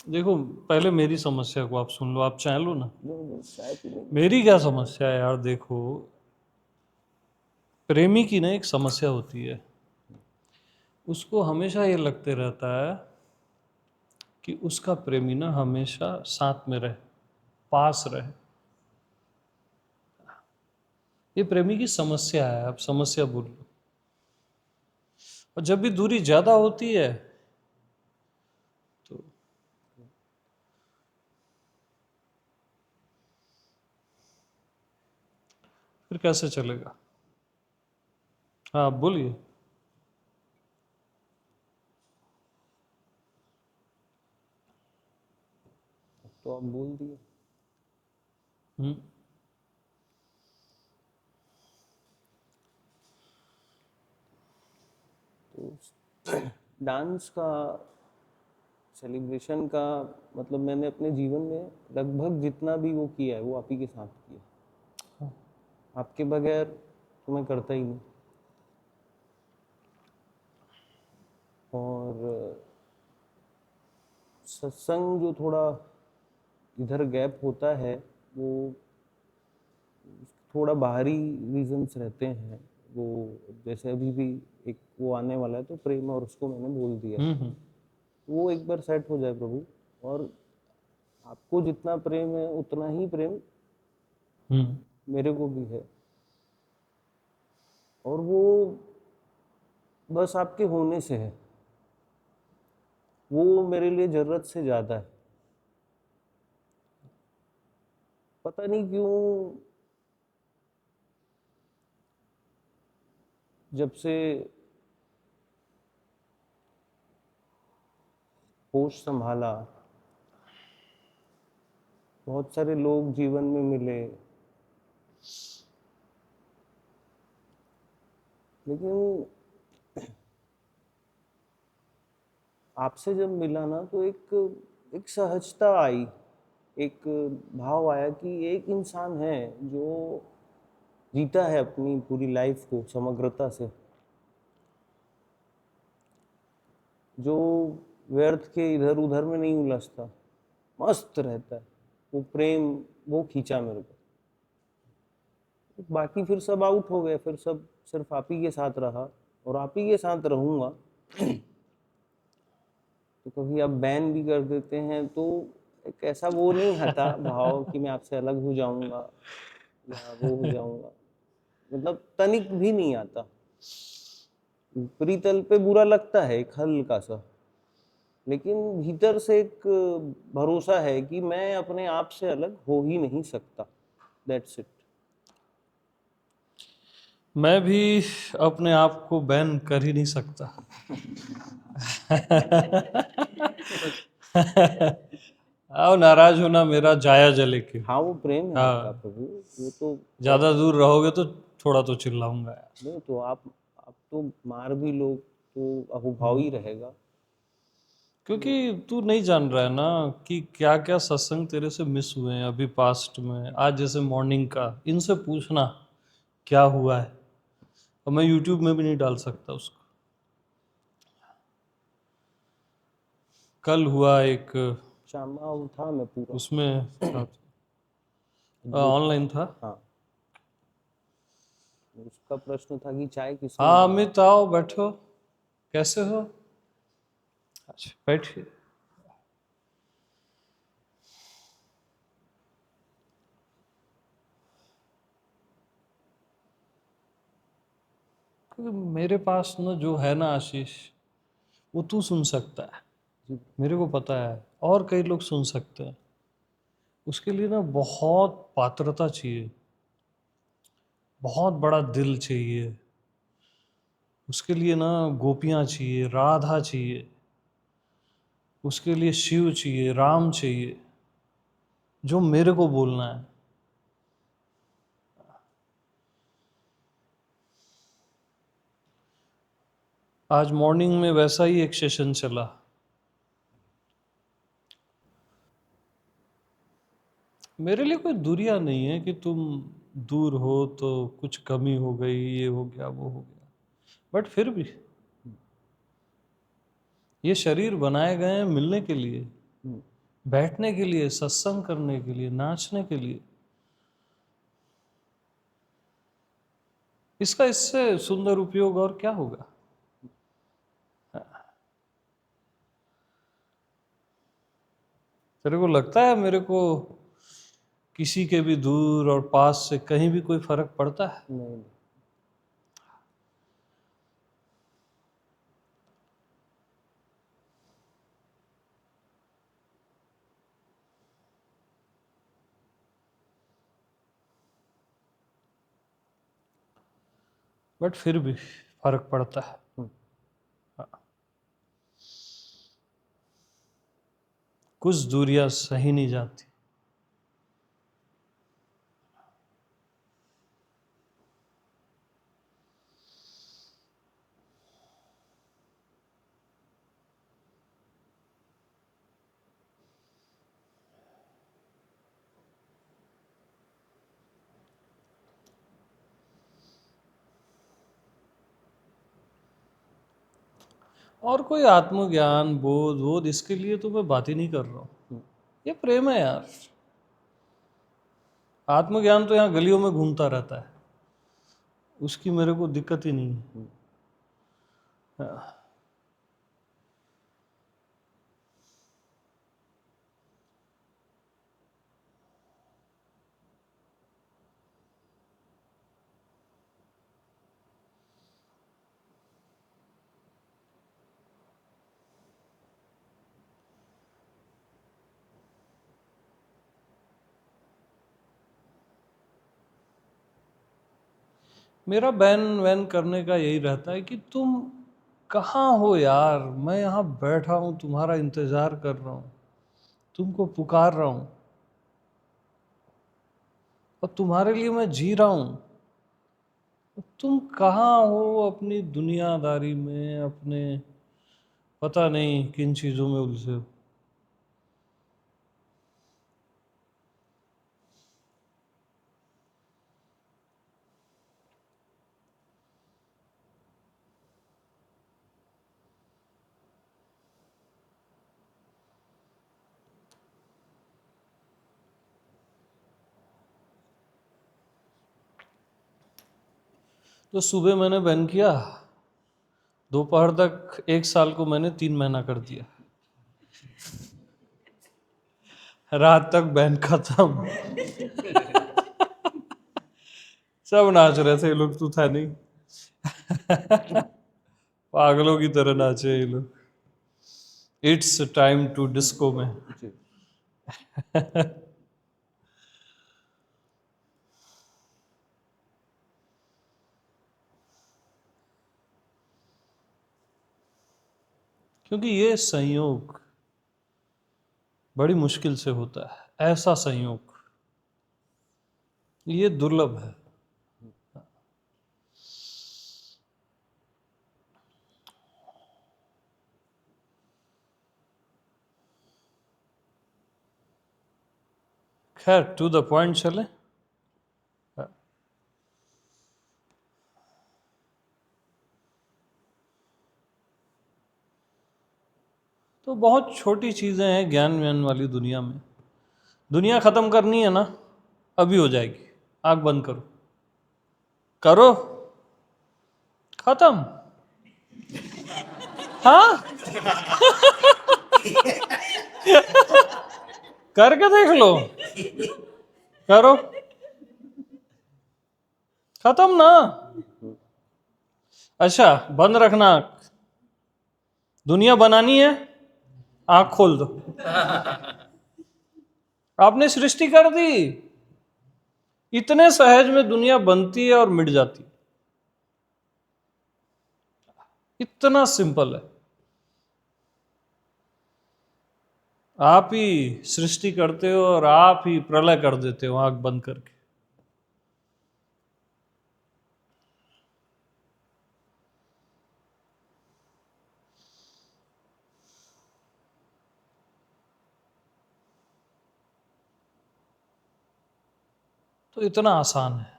देखो, पहले मेरी समस्या को आप सुन लो, आप चाह लो ना। चाय पी लेंगे। मेरी क्या समस्या है यार, देखो, प्रेमी की ना एक समस्या होती है, उसको हमेशा ये लगते रहता है कि उसका प्रेमी ना हमेशा साथ में रहे, पास रहे। ये प्रेमी की समस्या है, आप समस्या बोल लो। और जब भी दूरी ज्यादा होती है तो फिर कैसे चलेगा? हाँ, आप बोलिए। तो आप बोल दिए। हम्म। तो डांस का, सेलिब्रेशन का मतलब मैंने अपने जीवन में लगभग जितना भी वो किया है वो आप ही के साथ किया। आपके बगैर तो मैं करता ही नहीं। और सत्संग जो थोड़ा इधर गैप होता है, वो थोड़ा बाहरी रीजंस रहते हैं। वो जैसे अभी भी एक वो आने वाला है तो प्रेम और उसको मैंने बोल दिया है। हम्म। वो एक बार सेट हो जाए प्रभु, और आपको जितना प्रेम है उतना ही प्रेम हम्म। मेरे को भी है। और वो बस आपके होने से है, वो मेरे लिए जरूरत से ज्यादा है। पता नहीं क्यों, जब से होश संभाला, बहुत सारे लोग जीवन में मिले, लेकिन आपसे जब मिला ना तो एक सहजता आई, एक भाव आया कि एक इंसान है जो जीता है अपनी पूरी लाइफ को समग्रता से, जो व्यर्थ के इधर उधर में नहीं उलझता, मस्त रहता है। वो प्रेम, वो खींचा मेरे को। बाकी फिर सब आउट हो गए, फिर सब सिर्फ आप ही के साथ रहा और आप ही के साथ रहूंगा। तो कभी आप बैन भी कर देते हैं तो एक ऐसा वो नहीं आता भाव कि मैं आपसे अलग हो जाऊंगा या वो हो जाऊंगा, मतलब तनिक भी नहीं आता। ऊपरी तल पे बुरा लगता है एक हल्का सा, लेकिन भीतर से एक भरोसा है कि मैं अपने आप से अलग हो ही नहीं सकता। That's it. मैं भी अपने आप को बैन कर ही नहीं सकता। आओ, नाराज होना मेरा जायज है, लेकिन हाँ, वो प्रेम है आपका हाँ, प्रभु। वो तो ज्यादा बहुत। दूर रहोगे तो थोड़ा तो चिल्लाऊंगा यार। नहीं तो आप तो मार भी लो तो अहुभाव ही रहेगा। क्योंकि तू नहीं जान रहा है ना कि क्या क्या सत्संग तेरे से मिस हुए हैं अभी पास्ट में। आज जैसे मॉर्निंग का, इनसे पूछना क्या हुआ है, और मैं यूट्यूब में भी नहीं डाल सकता उसको। कल हुआ एक, शामा था मैं पूरा उसमें था, ग्रुप। ऑनलाइन था। हाँ, उसका प्रश्न था कि चाय किसने हाँ बनाई। अमित, आओ बैठो, कैसे हो? अच्छा बैठिए। क्योंकि मेरे पास ना जो है ना आशीष, वो तू सुन सकता है, जी। मेरे को पता है, और कई लोग सुन सकते हैं। उसके लिए ना बहुत पात्रता चाहिए, बहुत बड़ा दिल चाहिए। उसके लिए ना गोपियाँ चाहिए, राधा चाहिए, उसके लिए शिव चाहिए, राम चाहिए, जो मेरे को बोलना है। आज मॉर्निंग में वैसा ही एक सेशन चला। मेरे लिए कोई दूरियां नहीं है कि तुम दूर हो तो कुछ कमी हो गई, ये हो गया वो हो गया, बट फिर भी ये शरीर बनाए गए हैं मिलने के लिए। बैठने के लिए, सत्संग करने के लिए, नाचने के लिए। इसका इससे सुंदर उपयोग और क्या होगा? तेरे को लगता है मेरे को किसी के भी दूर और पास से कहीं भी कोई फर्क पड़ता है? नहीं। बट फिर भी फर्क पड़ता है। कुछ दूरियां सही नहीं जाती। और कोई आत्मज्ञान, बोध बोध इसके लिए तो मैं बात ही नहीं कर रहा हूँ। ये प्रेम है यार। आत्मज्ञान तो यहाँ गलियों में घूमता रहता है, उसकी मेरे को दिक्कत ही नहीं है। मेरा बैन वैन करने का यही रहता है कि तुम कहाँ हो यार, मैं यहाँ बैठा हूँ, तुम्हारा इंतजार कर रहा हूँ, तुमको पुकार रहा हूँ और तुम्हारे लिए मैं जी रहा हूँ। तुम कहाँ हो अपनी दुनियादारी में, अपने पता नहीं किन चीज़ों में उलझे हो। तो सुबह मैंने बैन किया, दोपहर तक 1 साल को मैंने 3 महीना कर दिया, रात तक बैन खत्म। सब नाच रहे थे ये लोग, तू था नहीं। पागलों की तरह नाचे ये लोग। इट्स टाइम टू डिस्को में। क्योंकि ये संयोग बड़ी मुश्किल से होता है, ऐसा संयोग ये दुर्लभ है। खैर टू द पॉइंट चले। तो बहुत छोटी चीजें हैं ज्ञान व्यान वाली दुनिया में। दुनिया खत्म करनी है ना, अभी हो जाएगी। आंख बंद करो, करो, खत्म। हाँ, करके देख लो, करो, खत्म ना। अच्छा, बंद रखना आंख। दुनिया बनानी है, आंख खोल दो। आपने सृष्टि कर दी। इतने सहज में दुनिया बनती है और मिट जाती है। इतना सिंपल है। आप ही सृष्टि करते हो और आप ही प्रलय कर देते हो आंख बंद करके। तो इतना आसान है।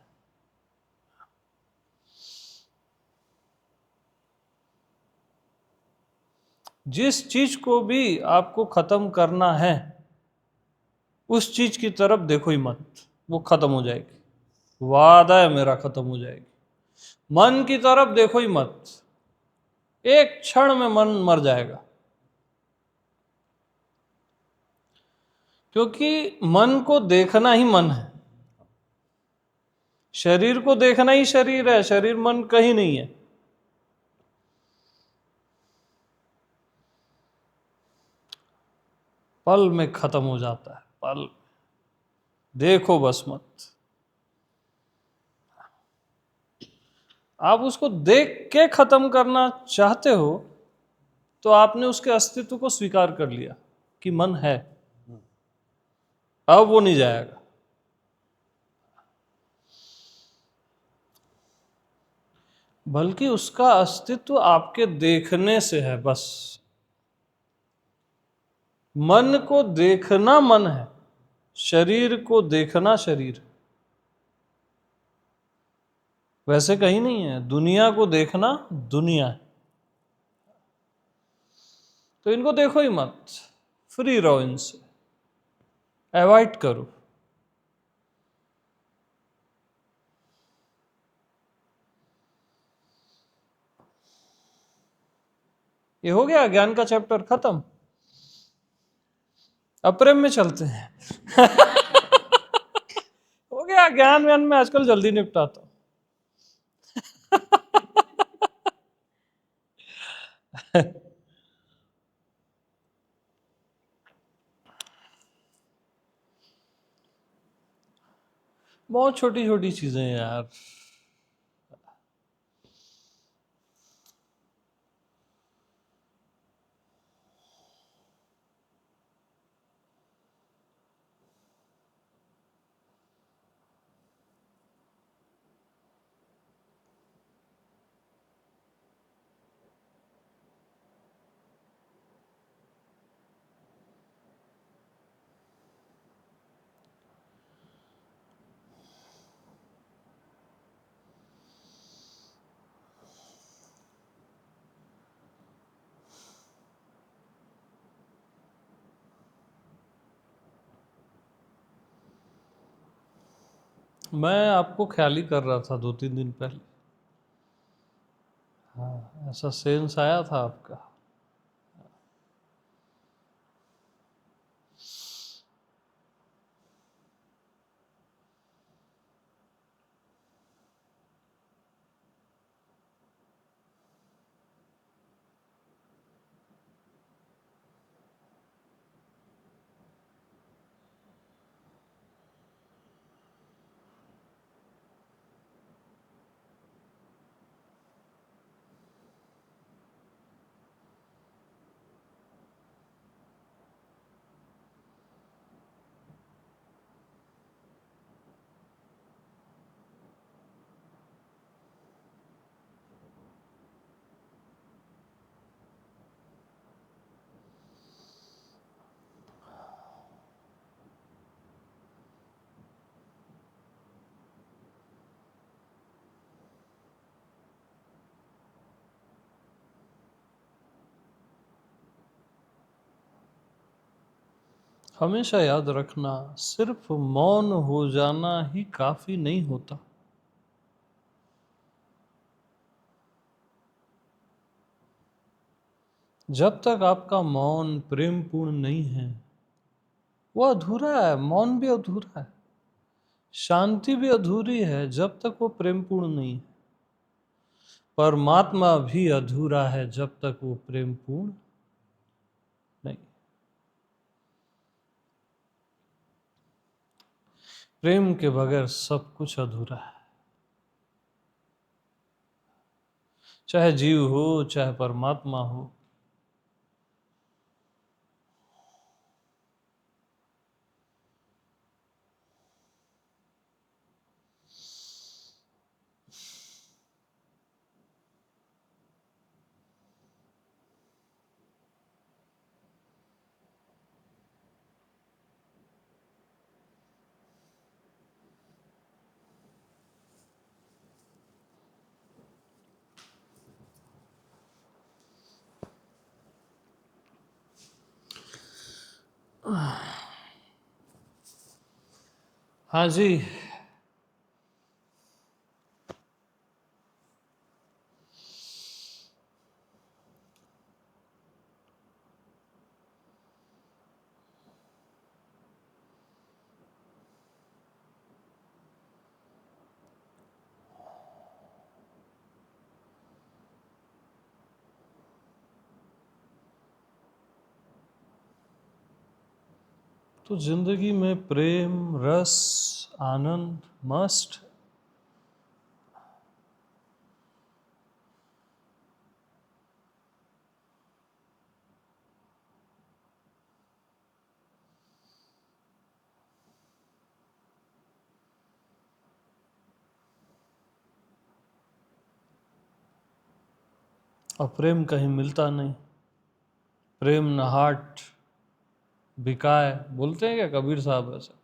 जिस चीज को भी आपको खत्म करना है, उस चीज की तरफ देखो ही मत, वो खत्म हो जाएगी, वादा है मेरा खत्म हो जाएगी। मन की तरफ देखो ही मत, एक क्षण में मन मर जाएगा। क्योंकि मन को देखना ही मन है, शरीर को देखना ही शरीर है, शरीर मन कहीं नहीं है। पल में खत्म हो जाता है, पल, देखो बस मत। आप उसको देख के खत्म करना चाहते हो तो आपने उसके अस्तित्व को स्वीकार कर लिया कि मन है, अब वो नहीं जाएगा। बल्कि उसका अस्तित्व आपके देखने से है बस। मन को देखना मन है, शरीर को देखना शरीर है। वैसे कहीं नहीं है, दुनिया को देखना दुनिया है। तो इनको देखो ही मत, फ्री रहो इनसे, अवॉइड करो। ये हो गया ज्ञान का चैप्टर खत्म। अप्रेम में चलते हैं। हो गया, ज्ञान व्यान में आजकल जल्दी निपटाता हूं। बहुत छोटी छोटी चीजें हैं यार। मैं आपको ख्याल ही कर रहा था 2-3 दिन पहले। हाँ, ऐसा सेंस आया था आपका। हमेशा याद रखना, सिर्फ मौन हो जाना ही काफी नहीं होता। जब तक आपका मौन प्रेम पूर्ण नहीं है, वो अधूरा है। मौन भी अधूरा है, शांति भी अधूरी है जब तक वो प्रेम पूर्ण नहीं है। परमात्मा भी अधूरा है जब तक वो प्रेम पूर्ण नहीं। प्रेम के बगैर सब कुछ अधूरा है, चाहे जीव हो चाहे परमात्मा हो। हाँ जी। तो जिंदगी में प्रेम, रस, आनंद मस्ट। और प्रेम कहीं मिलता नहीं। प्रेम न हाट बिकाए, बोलते हैं क्या कबीर साहब ऐसा?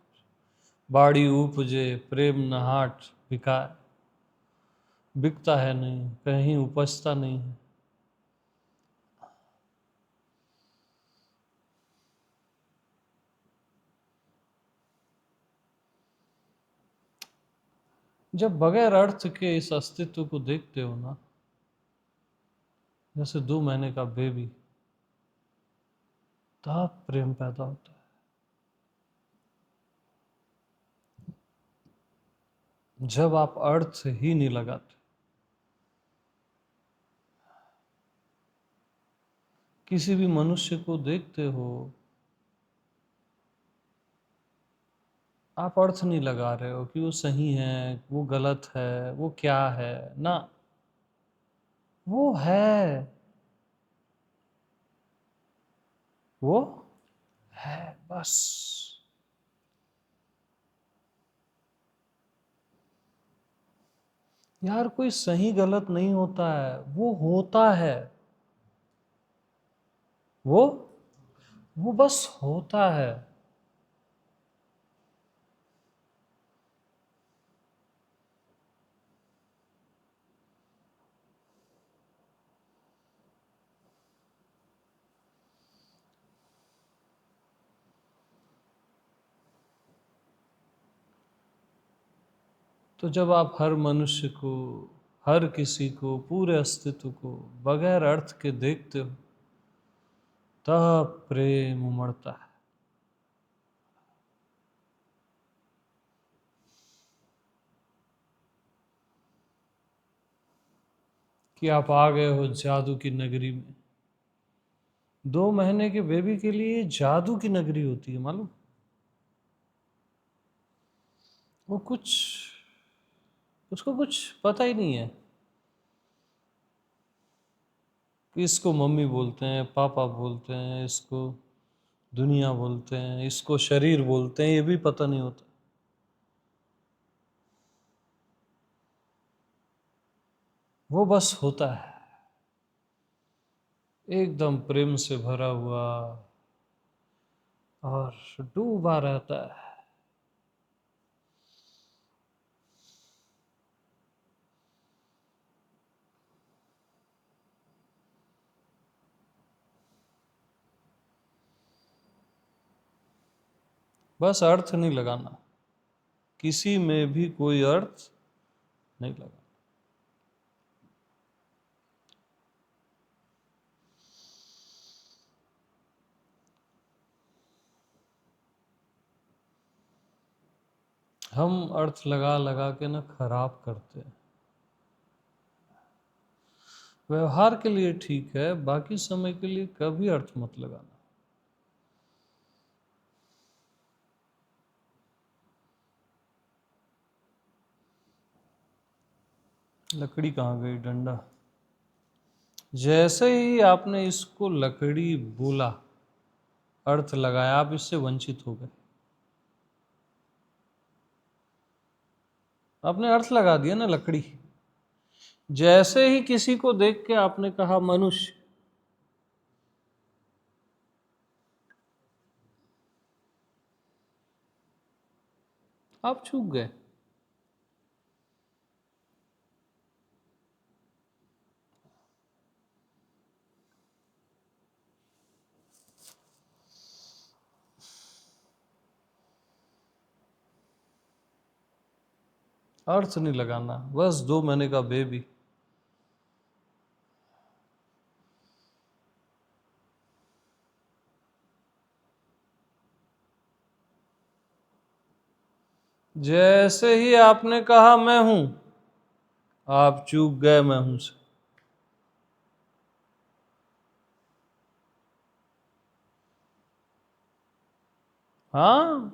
बाड़ी उपजे प्रेम न हाट बिकाए। बिकता है नहीं, कहीं उपजता नहीं है। जब बगैर अर्थ के इस अस्तित्व को देखते हो ना, जैसे 2 महीने का बेबी, तब प्रेम पैदा होता है। जब आप अर्थ ही नहीं लगाते, किसी भी मनुष्य को देखते हो, आप अर्थ नहीं लगा रहे हो कि वो सही है, वो गलत है, वो क्या है ना, वो है, वो है बस। यार कोई सही गलत नहीं होता है, वो होता है। वो वो बस होता है। तो जब आप हर मनुष्य को, हर किसी को, पूरे अस्तित्व को बगैर अर्थ के देखते हो, तब प्रेम उमड़ता है। कि आप आ गए हो जादू की नगरी में। 2 महीने के बेबी के लिए जादू की नगरी होती है, मालूम? वो कुछ, उसको कुछ पता ही नहीं है कि इसको मम्मी बोलते हैं, पापा बोलते हैं, इसको दुनिया बोलते हैं, इसको शरीर बोलते हैं, ये भी पता नहीं होता। वो बस होता है, एकदम प्रेम से भरा हुआ और डूबा रहता है। बस अर्थ नहीं लगाना, किसी में भी कोई अर्थ नहीं लगा। हम अर्थ लगा लगा के ना खराब करते हैं। व्यवहार के लिए ठीक है, बाकी समय के लिए कभी अर्थ मत लगाना। लकड़ी कहाँ गई, डंडा? जैसे ही आपने इसको लकड़ी बोला, अर्थ लगाया, आप इससे वंचित हो गए। आपने अर्थ लगा दिया ना लकड़ी। जैसे ही किसी को देख के आपने कहा मनुष्य, आप चूक गए। अर्थ नहीं लगाना, बस 2 महीने का बेबी। जैसे ही आपने कहा मैं हूं, आप चूक गए मैं हूं से। हाँ,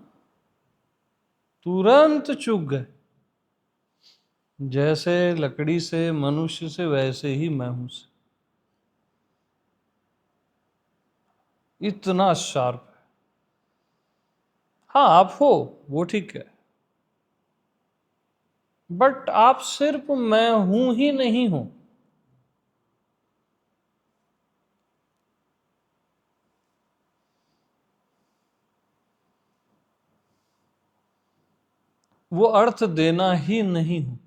तुरंत चूक गए। जैसे लकड़ी से, मनुष्य से, वैसे ही मैं हूं से। इतना शार्प है। हाँ, आप हो, वो ठीक है, बट आप सिर्फ मैं हूं ही नहीं हो। वो अर्थ देना ही नहीं हो।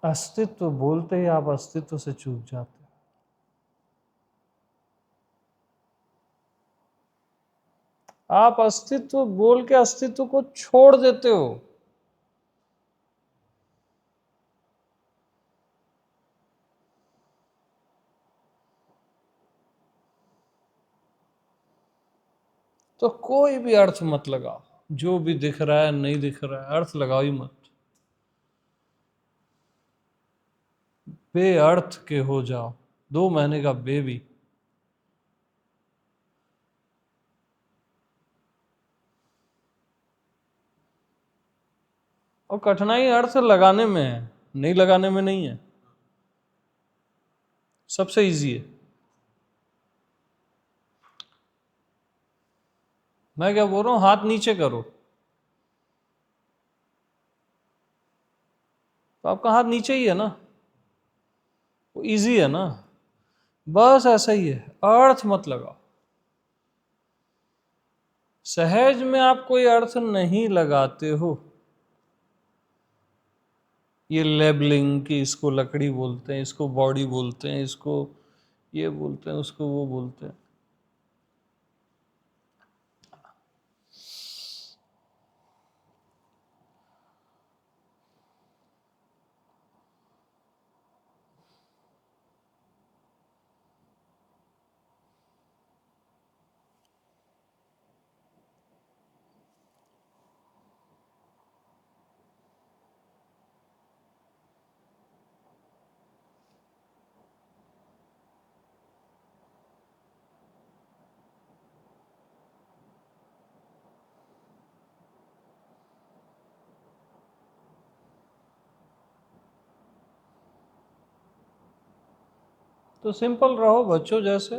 अस्तित्व बोलते ही आप अस्तित्व से चूक जाते हो। आप अस्तित्व बोल के अस्तित्व को छोड़ देते हो। तो कोई भी अर्थ मत लगाओ, जो भी दिख रहा है नहीं दिख रहा है, अर्थ लगाओ ही मत। बेअर्थ के हो जाओ, 2 महीने का बेबी। और कठिनाई अर्थ लगाने में है, नहीं लगाने में नहीं है। सबसे इजी है। मैं क्या बोल रहा हूं, हाथ नीचे करो, तो आपका हाथ नीचे ही है ना, वो इजी है ना। बस ऐसा ही है, अर्थ मत लगाओ। सहज में आप कोई अर्थ नहीं लगाते हो। ये लेबलिंग कि इसको लकड़ी बोलते हैं, इसको बॉडी बोलते हैं, इसको ये बोलते हैं, उसको वो बोलते हैं। तो सिंपल रहो बच्चों जैसे,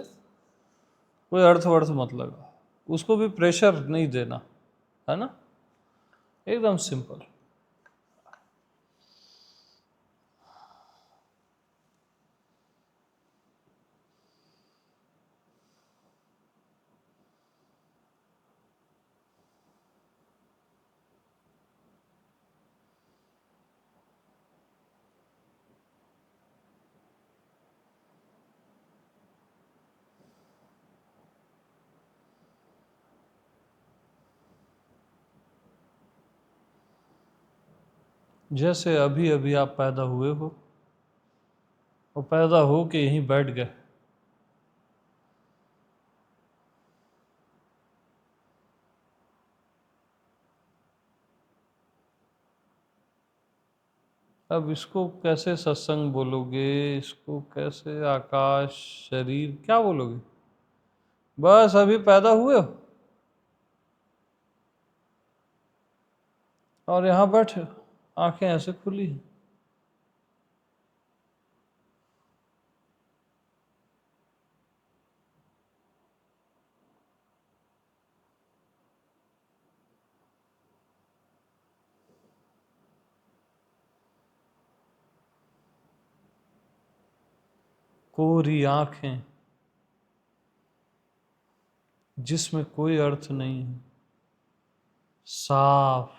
कोई अर्थ वर्थ मत लगाओ, उसको भी प्रेशर नहीं देना, है ना, एकदम सिंपल। जैसे अभी अभी आप पैदा हुए हो और पैदा हो के यहीं बैठ गए, अब इसको कैसे सत्संग बोलोगे, इसको कैसे आकाश शरीर क्या बोलोगे। बस अभी पैदा हुए हो और यहाँ बैठे, आंखें ऐसे खुली हैं। कोरी आंखें जिसमें कोई अर्थ नहीं है, साफ।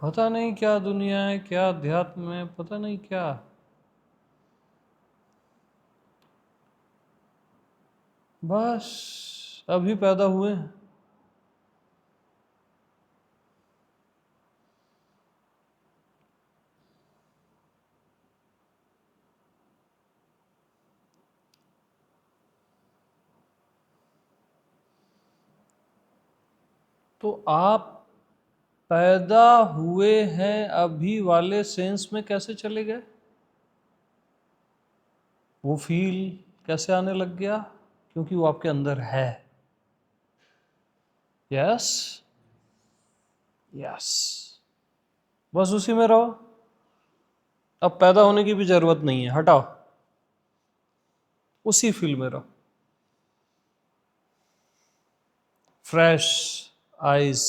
पता नहीं क्या दुनिया है, क्या अध्यात्म है, पता नहीं क्या। बस अभी पैदा हुए हैं। तो आप पैदा हुए हैं अभी वाले सेंस में कैसे चले गए? वो फील कैसे आने लग गया? क्योंकि वो आपके अंदर है। यस, यस, बस उसी में रहो। अब पैदा होने की भी जरूरत नहीं है, हटाओ, उसी फील में रहो। फ्रेश आइज,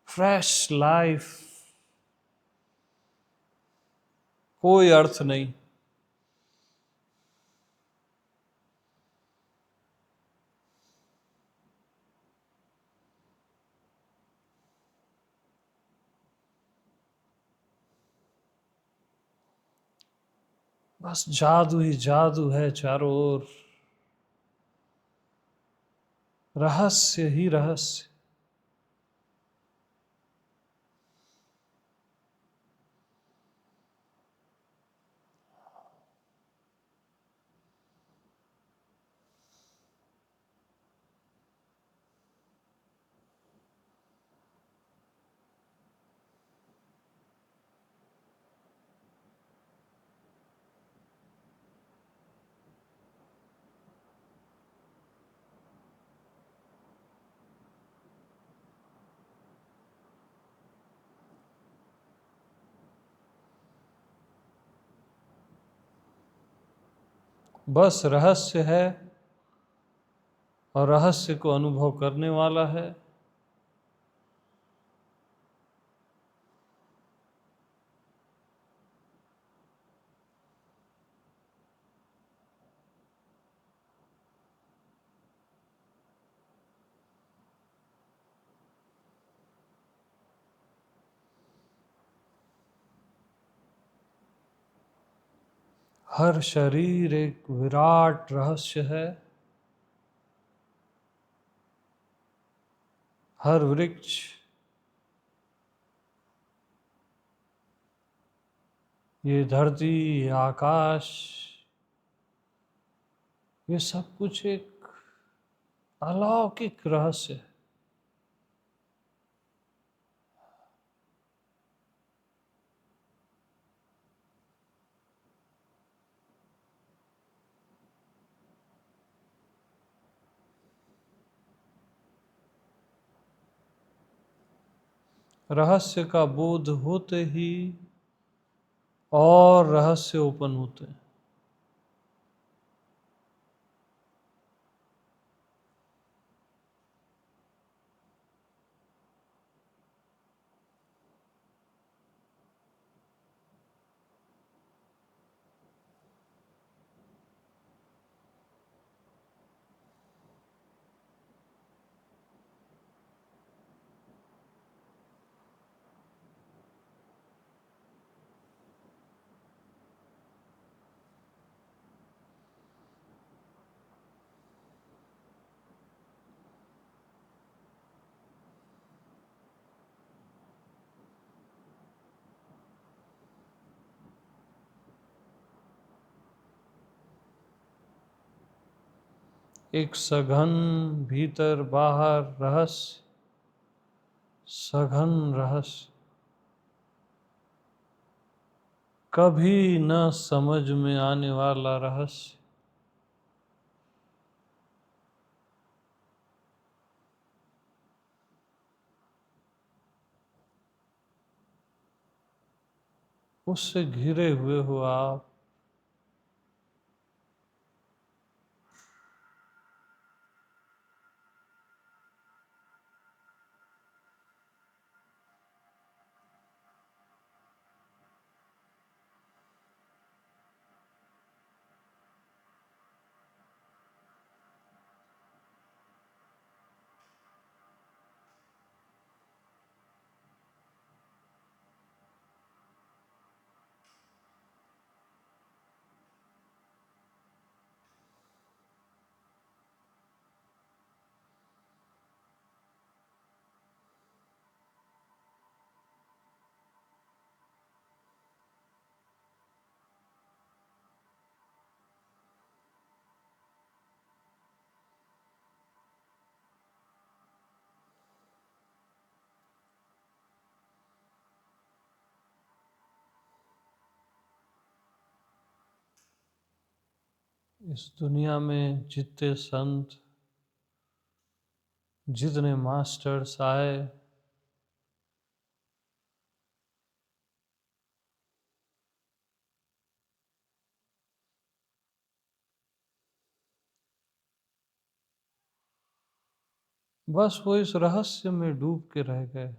फ्रेश लाइफ, कोई अर्थ नहीं। बस जादू ही जादू है चारों ओर, रहस्य ही रहस्य। बस रहस्य है, और रहस्य को अनुभव करने वाला है। हर शरीर एक विराट रहस्य है। हर वृक्ष, ये धरती, ये आकाश, ये सब कुछ एक अलौकिक रहस्य है। रहस्य का बोध होते ही और रहस्य ओपन होते हैं। एक सघन भीतर बाहर रहस्य, सघन रहस्य, कभी न समझ में आने वाला रहस्य। उससे घिरे हुए हो आप। इस दुनिया में जितने संत, जितने मास्टर्स आए, बस वो इस रहस्य में डूब के रह गए,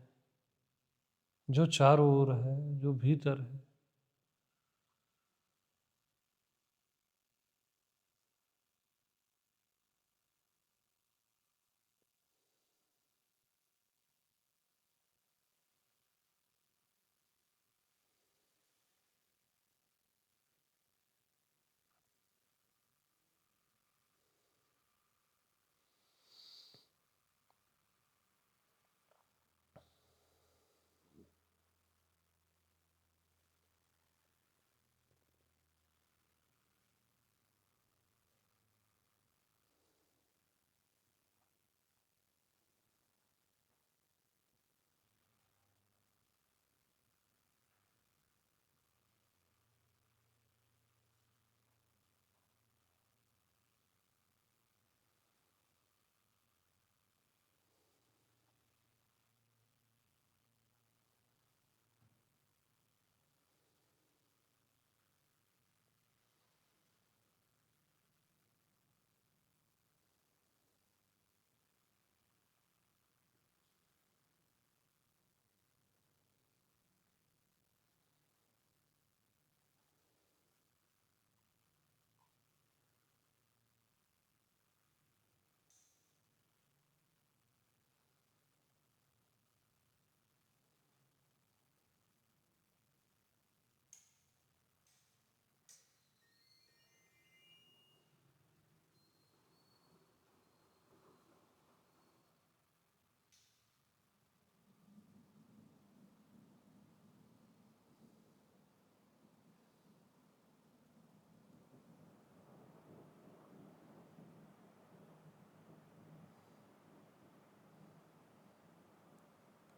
जो चारों ओर है, जो भीतर है।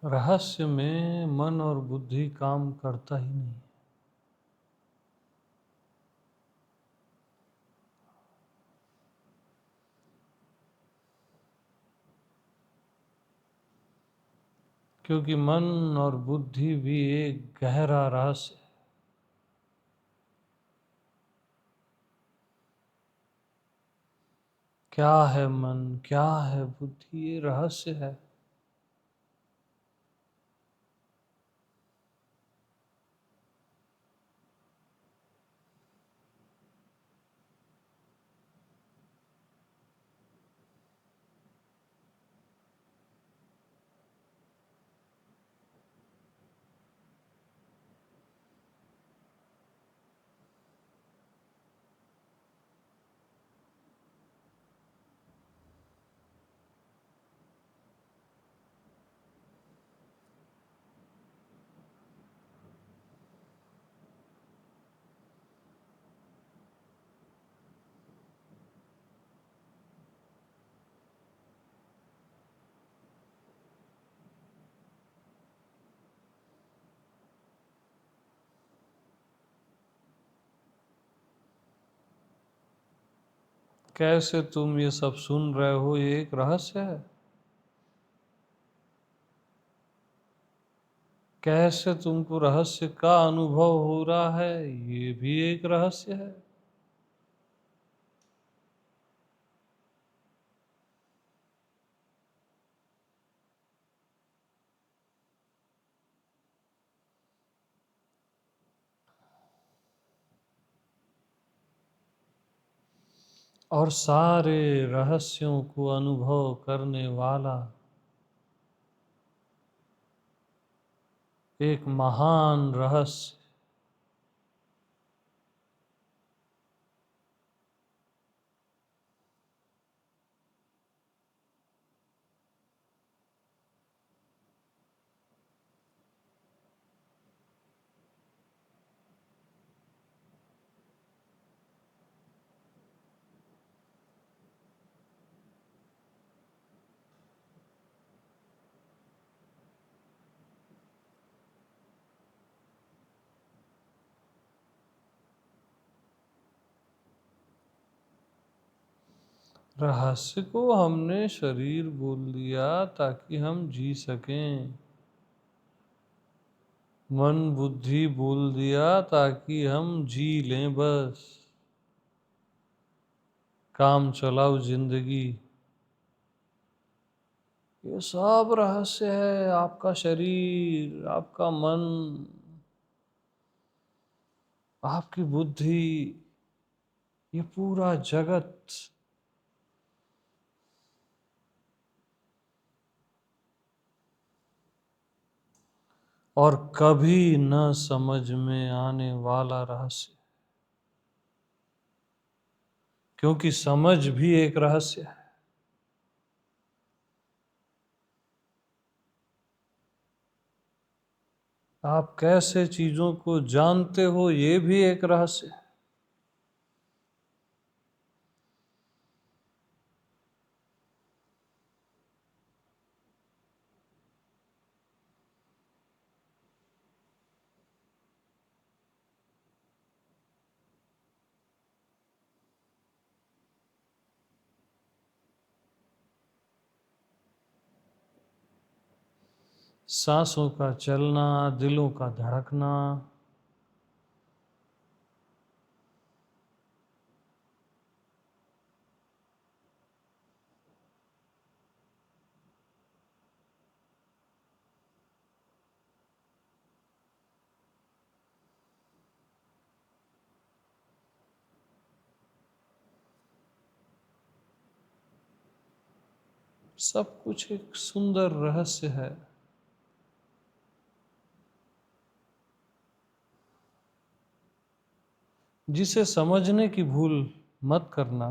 रहस्य में मन और बुद्धि काम करता ही नहीं। क्योंकि मन और बुद्धि भी एक गहरा रहस्य है। क्या है मन, क्या है बुद्धि, ये रहस्य है। कैसे तुम ये सब सुन रहे हो, ये एक रहस्य है। कैसे तुमको रहस्य का अनुभव हो रहा है, ये भी एक रहस्य है। और सारे रहस्यों को अनुभव करने वाला एक महान रहस्य, रहस्य को हमने शरीर बोल दिया ताकि हम जी सकें, मन बुद्धि बोल दिया ताकि हम जी लें बस। काम चलाओ जिंदगी, ये सब रहस्य है। आपका शरीर, आपका मन, आपकी बुद्धि, ये पूरा जगत और कभी न समझ में आने वाला रहस्य, क्योंकि समझ भी एक रहस्य है। आप कैसे चीजों को जानते हो, ये भी एक रहस्य है। सांसों का चलना, दिलों का धड़कना, सब कुछ एक सुंदर रहस्य है। जिसे समझने की भूल मत करना,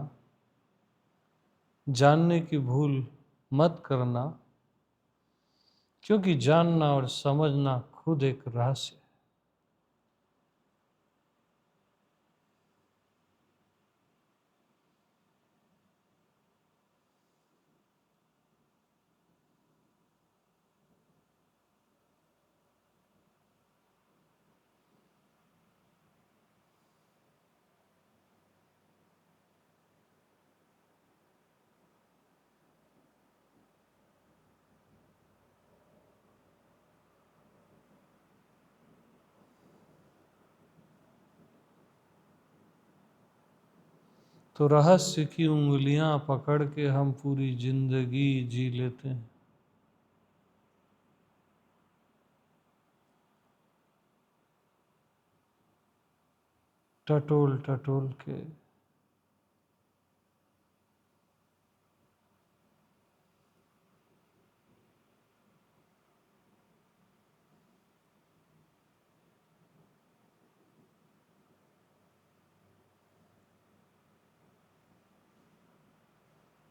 जानने की भूल मत करना, क्योंकि जानना और समझना खुद एक रहस्य है। तो रहस्य की उंगलियां पकड़ के हम पूरी जिंदगी जी लेते हैं। टटोल टटोल के।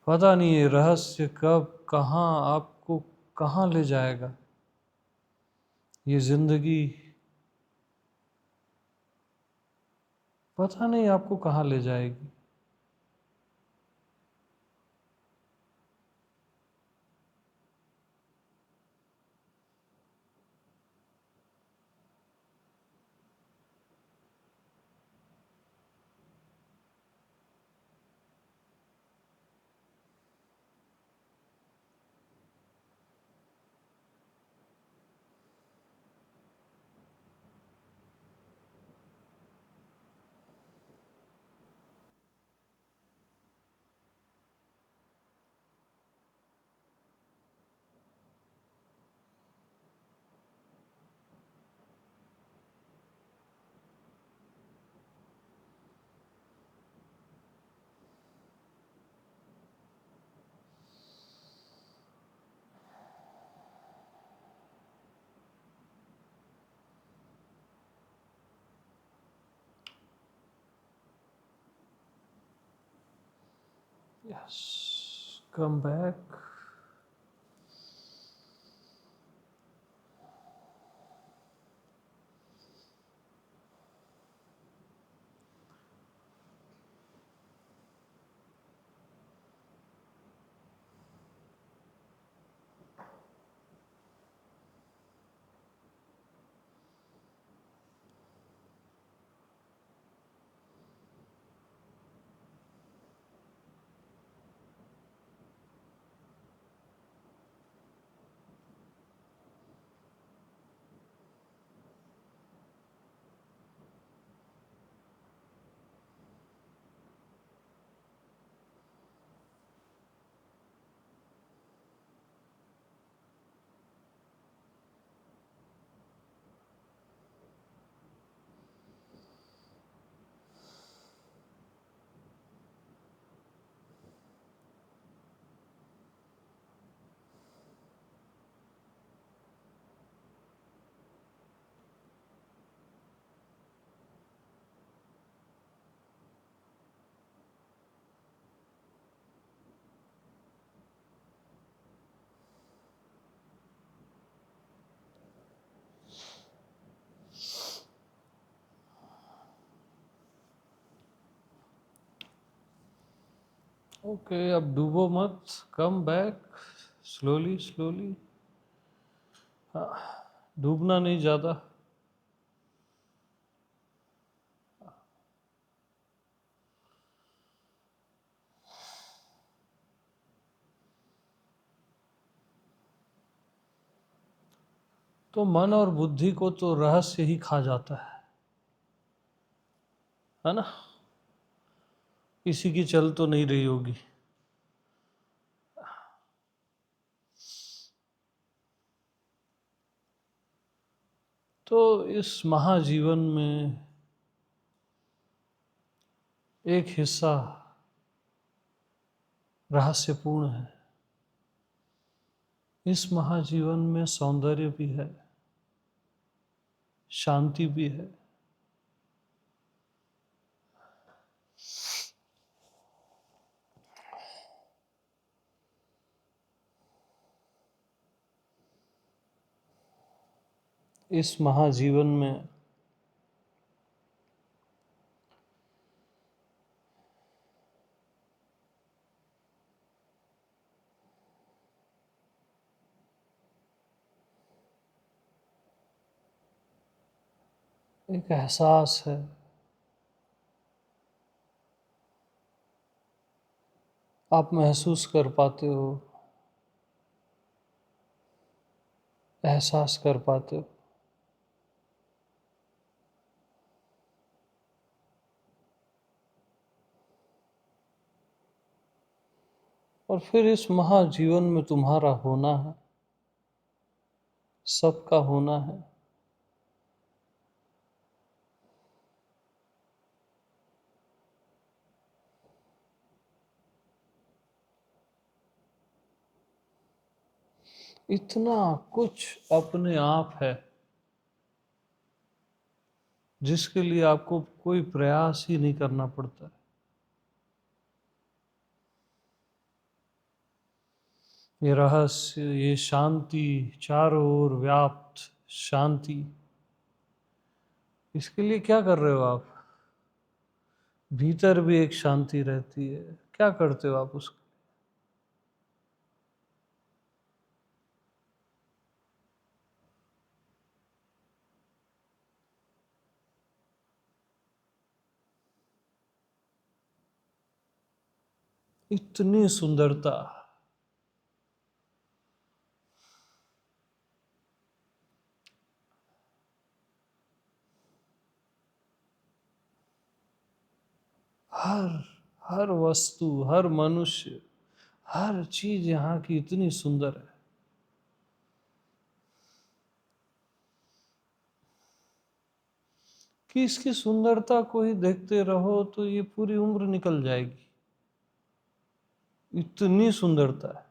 पता नहीं ये रहस्य कब कहाँ आपको कहाँ ले जाएगा। ये जिंदगी पता नहीं आपको कहाँ ले जाएगी। Yes, come back. ओके, अब डूबो मत, कम बैक, स्लोली स्लोली। डूबना नहीं ज़्यादा। तो मन और बुद्धि को तो रहस्य ही खा जाता है ना? किसी की चल तो नहीं रही होगी। तो इस महाजीवन में एक हिस्सा रहस्यपूर्ण है। इस महाजीवन में सौंदर्य भी है, शांति भी है। इस महाजीवन में एक एहसास है, आप महसूस कर पाते हो, एहसास कर पाते हो। और फिर इस महाजीवन में तुम्हारा होना है, सबका होना है। इतना कुछ अपने आप है जिसके लिए आपको कोई प्रयास ही नहीं करना पड़ता है। ये रहस्य, ये शांति, चारों ओर व्याप्त शांति, इसके लिए क्या कर रहे हो आप? भीतर भी एक शांति रहती है, क्या करते हो आप उसको? इतनी सुंदरता, हर हर वस्तु, हर मनुष्य, हर चीज यहाँ की इतनी सुंदर है कि इसकी सुंदरता को ही देखते रहो तो ये पूरी उम्र निकल जाएगी। इतनी सुंदरता है।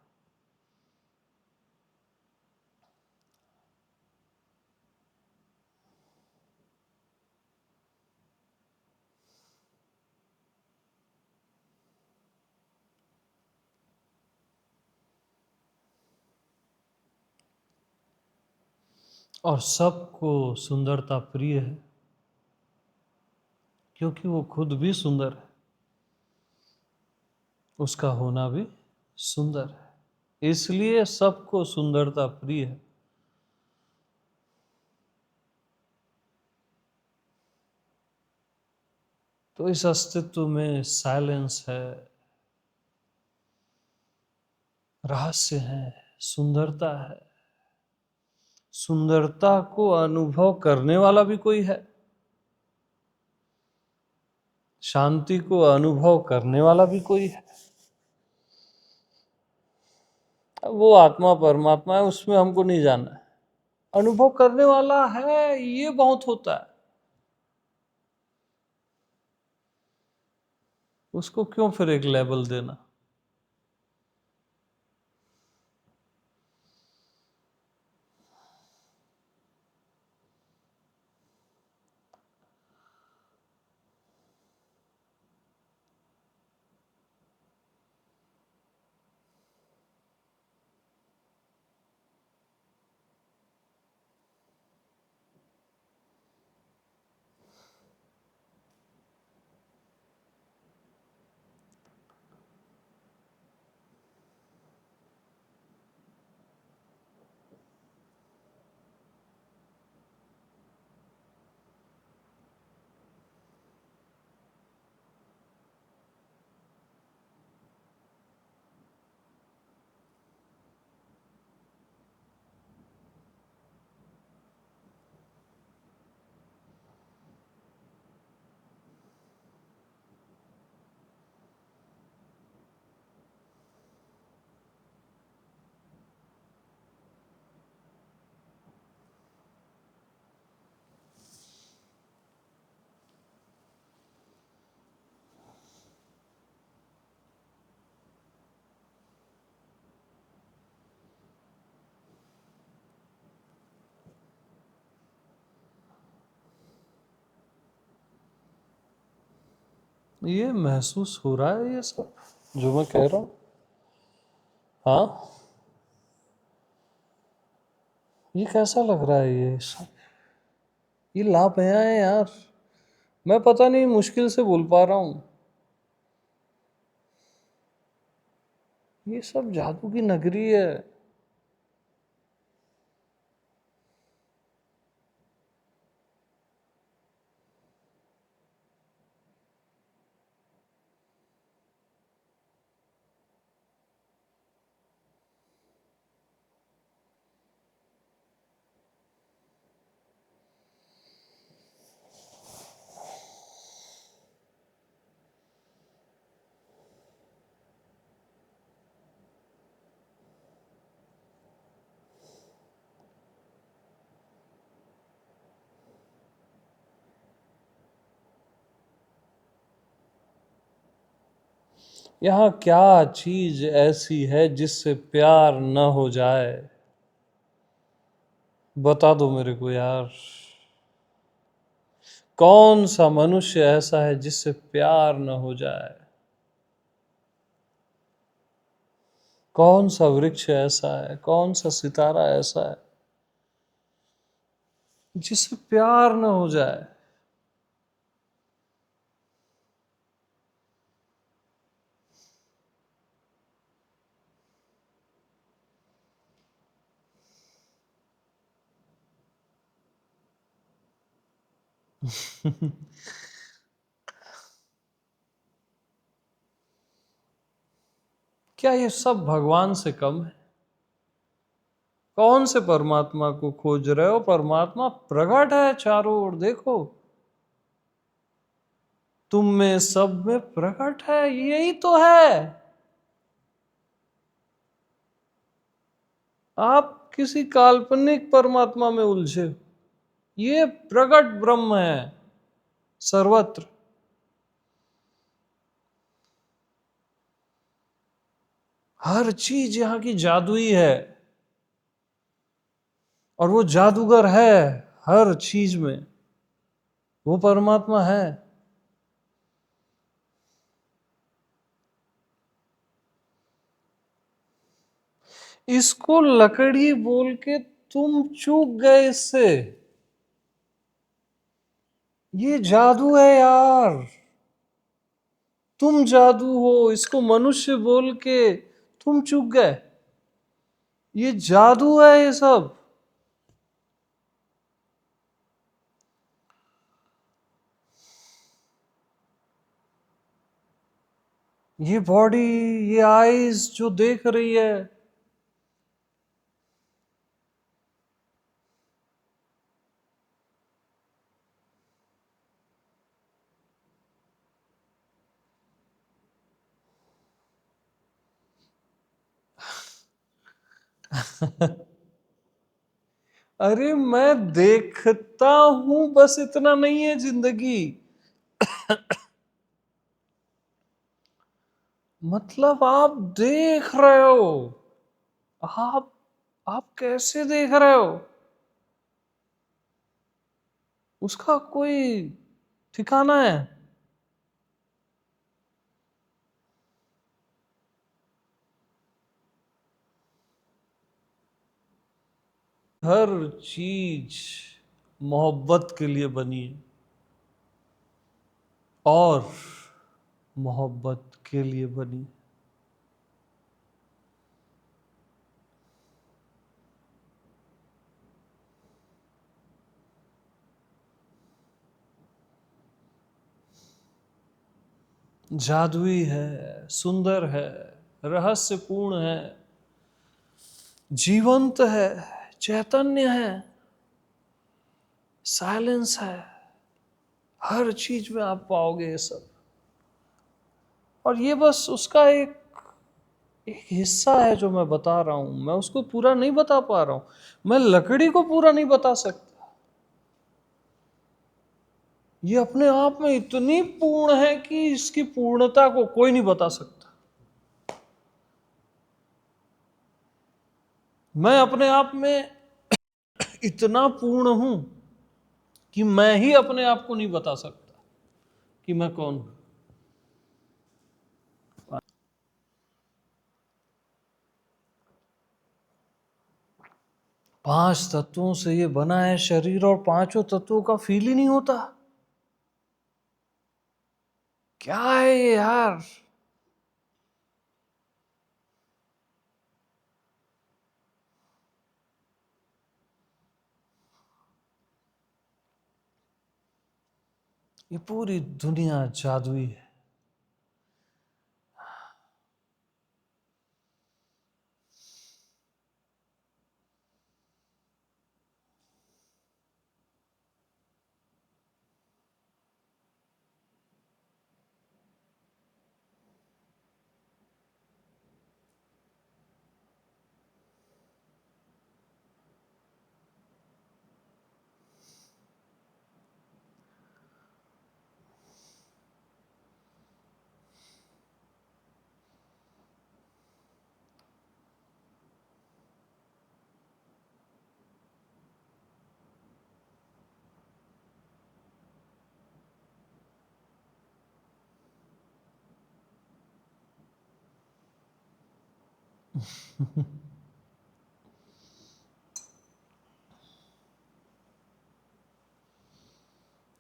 और सबको सुंदरता प्रिय है क्योंकि वो खुद भी सुंदर है, उसका होना भी सुंदर है, इसलिए सबको सुंदरता प्रिय है। तो इस अस्तित्व में साइलेंस है, रहस्य है, सुंदरता है। सुंदरता को अनुभव करने वाला भी कोई है, शांति को अनुभव करने वाला भी कोई है। वो आत्मा परमात्मा है, उसमें हमको नहीं जाना है। अनुभव करने वाला है, ये बहुत होता है। उसको क्यों फिर एक लेबल देना? ये महसूस हो रहा है ये सब जो मैं कह रहा हूँ? हाँ, ये कैसा लग रहा है ये सब? ये लाभया है यार। मैं पता नहीं मुश्किल से बोल पा रहा हूँ। ये सब जादू की नगरी है। यहाँ क्या चीज ऐसी है जिससे प्यार न हो जाए? बता दो मेरे को यार। कौन सा मनुष्य ऐसा है जिससे प्यार न हो जाए? कौन सा वृक्ष ऐसा है, कौन सा सितारा ऐसा है जिससे प्यार न हो जाए? क्या ये सब भगवान से कम है? कौन से परमात्मा को खोज रहे हो? परमात्मा प्रकट है चारों ओर, देखो। तुम में सब में प्रकट है, यही तो है। आप किसी काल्पनिक परमात्मा में उलझे हो। ये प्रकट ब्रह्म है सर्वत्र। हर चीज यहाँ की जादुई है, और वो जादूगर है हर चीज में। वो परमात्मा है। इसको लकड़ी बोल के तुम चूक गए इससे। ये जादू है यार। तुम जादू हो, इसको मनुष्य बोल के तुम चूक गए। ये जादू है ये सब। ये बॉडी, ये आईज जो देख रही है, अरे मैं देखता हूं, बस इतना नहीं है जिंदगी। मतलब आप देख रहे हो। आप आप कैसे देख रहे हो? उसका कोई ठिकाना है? हर चीज मोहब्बत के लिए बनी है, और मोहब्बत के लिए बनी। जादुई है, सुंदर है, रहस्यपूर्ण है, जीवंत है, चैतन्य है, साइलेंस है। हर चीज में आप पाओगे ये सब। और ये बस उसका एक एक हिस्सा है जो मैं बता रहा हूं। मैं उसको पूरा नहीं बता पा रहा हूं। मैं लकड़ी को पूरा नहीं बता सकता। ये अपने आप में इतनी पूर्ण है कि इसकी पूर्णता को कोई नहीं बता सकता। मैं अपने आप में इतना पूर्ण हूं कि मैं ही अपने आप को नहीं बता सकता कि मैं कौन हूं। 5 तत्वों से ये बना है शरीर और पांचों तत्वों का फील ही नहीं होता। क्या है ये यार? ये पूरी दुनिया जादुई है।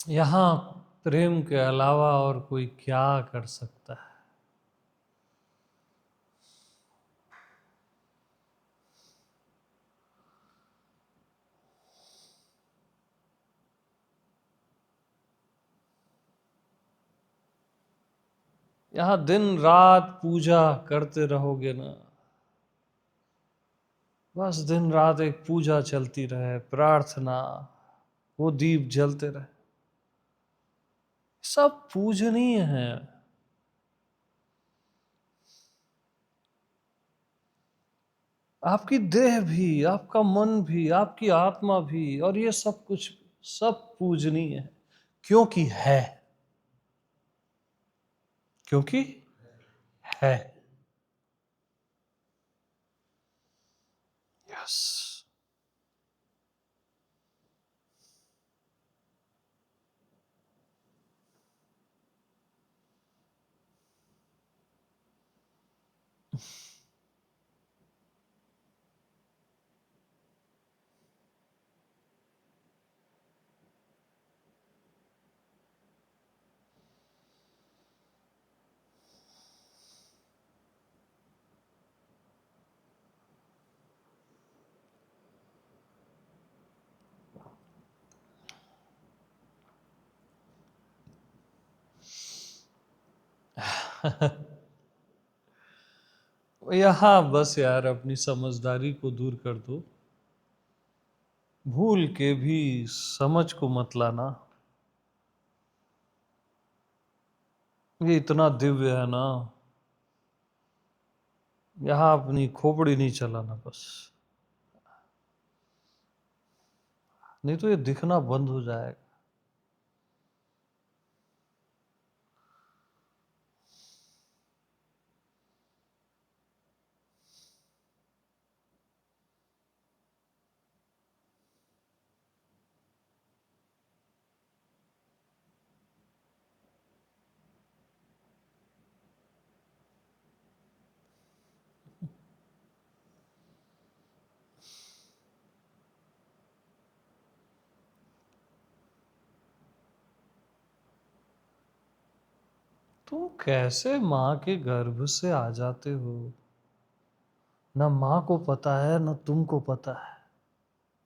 यहाँ प्रेम के अलावा और कोई क्या कर सकता है? यहाँ दिन रात पूजा करते रहोगे ना, बस दिन रात एक पूजा चलती रहे, प्रार्थना, वो दीप जलते रहे, सब पूजनीय है। आपकी देह भी, आपका मन भी, आपकी आत्मा भी, और ये सब कुछ सब पूजनीय है। क्योंकि है, क्योंकि है। यस। यहाँ बस यार अपनी समझदारी को दूर कर दो, भूल के भी समझ को मत लाना। ये इतना दिव्य है ना, यहाँ अपनी खोपड़ी नहीं चलाना बस, नहीं तो ये दिखना बंद हो जाएगा। तुम कैसे माँ के गर्भ से आ जाते हो? न माँ को पता है, न तुमको पता है,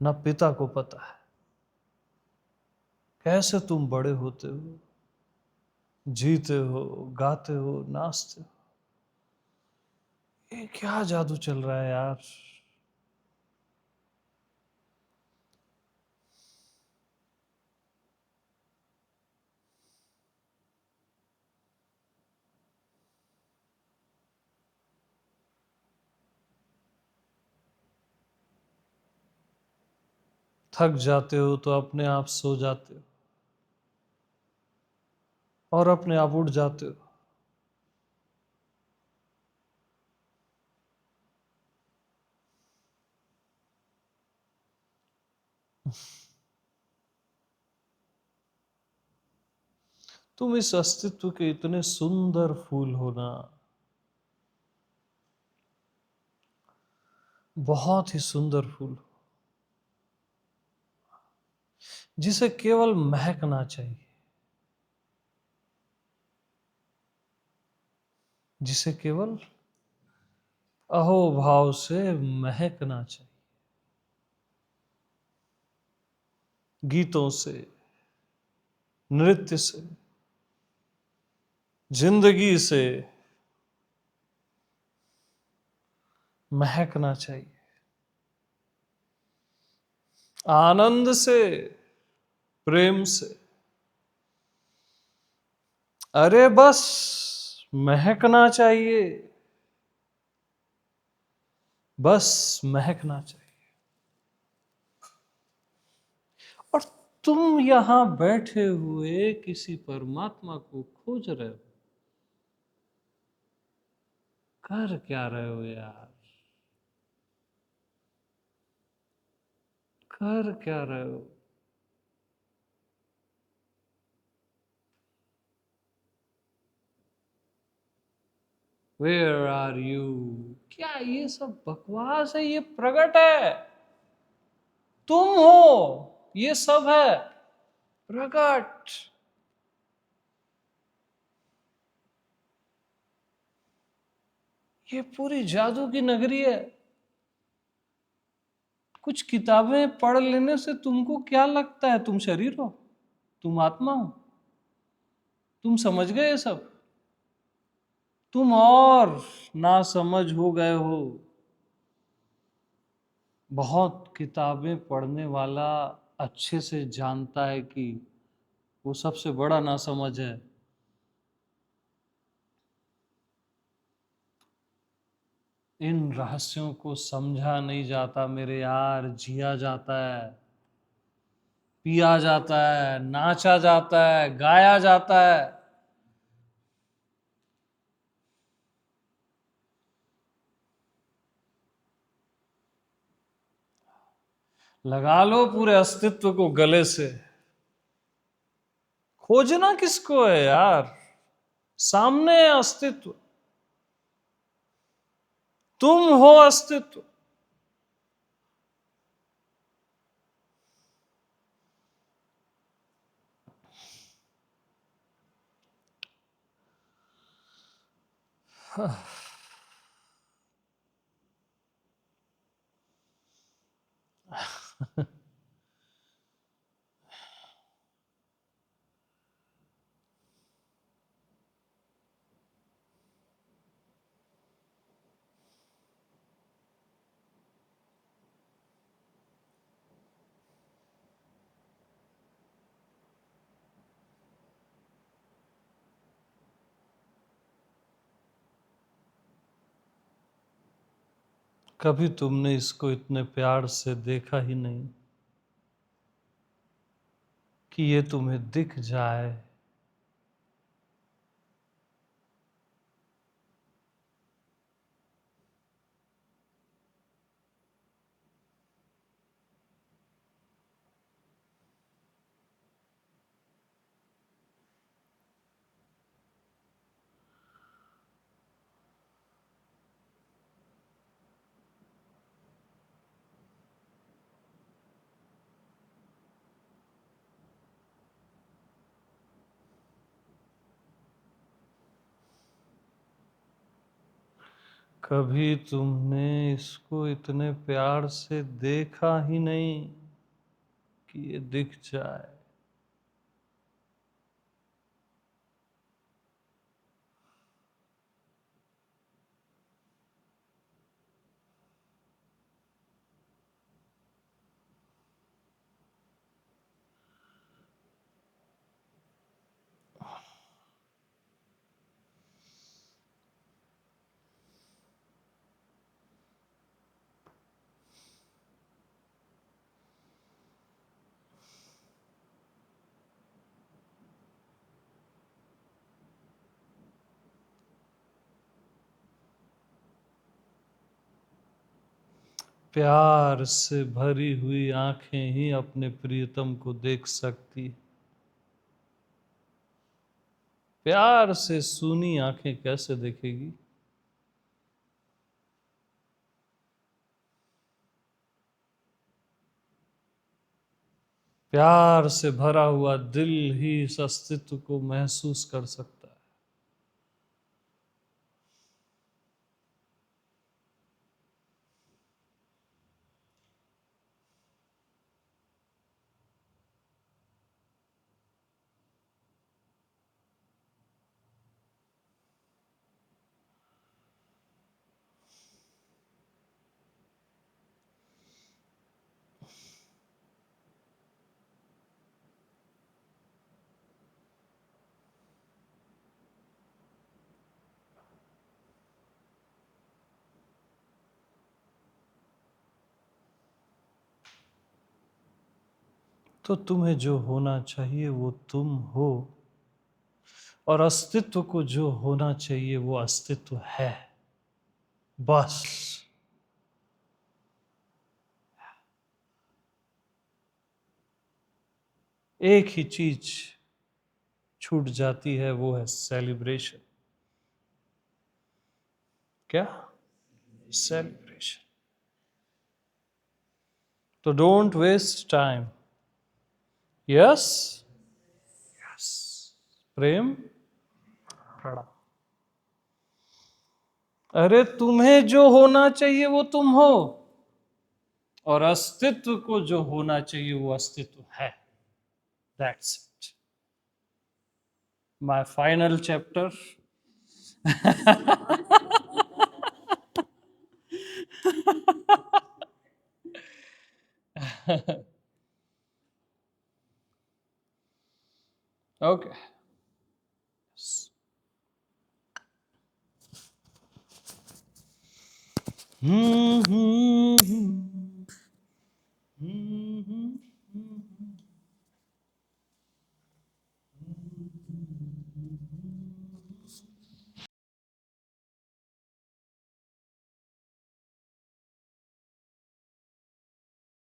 न पिता को पता है। कैसे तुम बड़े होते हो, जीते हो, गाते हो, नाचते हो? ये क्या जादू चल रहा है यार? थक जाते हो तो अपने आप सो जाते हो और अपने आप उठ जाते हो। तुम इस अस्तित्व के इतने सुंदर फूल हो ना, बहुत ही सुंदर फूल हो। जिसे केवल महकना चाहिए, जिसे केवल अहोभाव से महकना चाहिए, गीतों से, नृत्य से, जिंदगी से महकना चाहिए, आनंद से, प्रेम से। अरे बस महकना चाहिए, बस महकना चाहिए। और तुम यहां बैठे हुए किसी परमात्मा को खोज रहे हो। कर क्या रहे हो यार, कर क्या रहे हो? Where are you? क्या ये सब बकवास है? ये प्रकट है, तुम हो, ये सब है प्रकट। ये पूरी जादू की नगरी है। कुछ किताबें पढ़ लेने से तुमको क्या लगता है? तुम शरीर हो, तुम आत्मा हो, तुम समझ गए ये सब? तुम और ना समझ हो गए हो। बहुत किताबें पढ़ने वाला अच्छे से जानता है कि वो सबसे बड़ा ना समझ है। इन रहस्यों को समझा नहीं जाता मेरे यार, जिया जाता है, पिया जाता है, नाचा जाता है, गाया जाता है। लगा लो पूरे अस्तित्व को गले से। खोजना किसको है यार? सामने है अस्तित्व, तुम हो अस्तित्व। कभी तुमने इसको इतने प्यार से देखा ही नहीं कि ये तुम्हें दिख जाए। कभी तुमने इसको इतने प्यार से देखा ही नहीं कि ये दिख जाए। प्यार से भरी हुई आंखें ही अपने प्रियतम को देख सकती। प्यार से सूनी आंखें कैसे देखेगी? प्यार से भरा हुआ दिल ही इस अस्तित्व को महसूस कर सकता है। तो तुम्हें जो होना चाहिए वो तुम हो, और अस्तित्व को जो होना चाहिए वो अस्तित्व है। बस एक ही चीज छूट जाती है, वो है सेलिब्रेशन। क्या? सेलिब्रेशन। तो don't waste time. Yes yes. Prem प्रणाम। अरे तुम्हें जो होना चाहिए वो तुम हो, और अस्तित्व को जो होना चाहिए वो अस्तित्व है। That's it. My final chapter. Okay.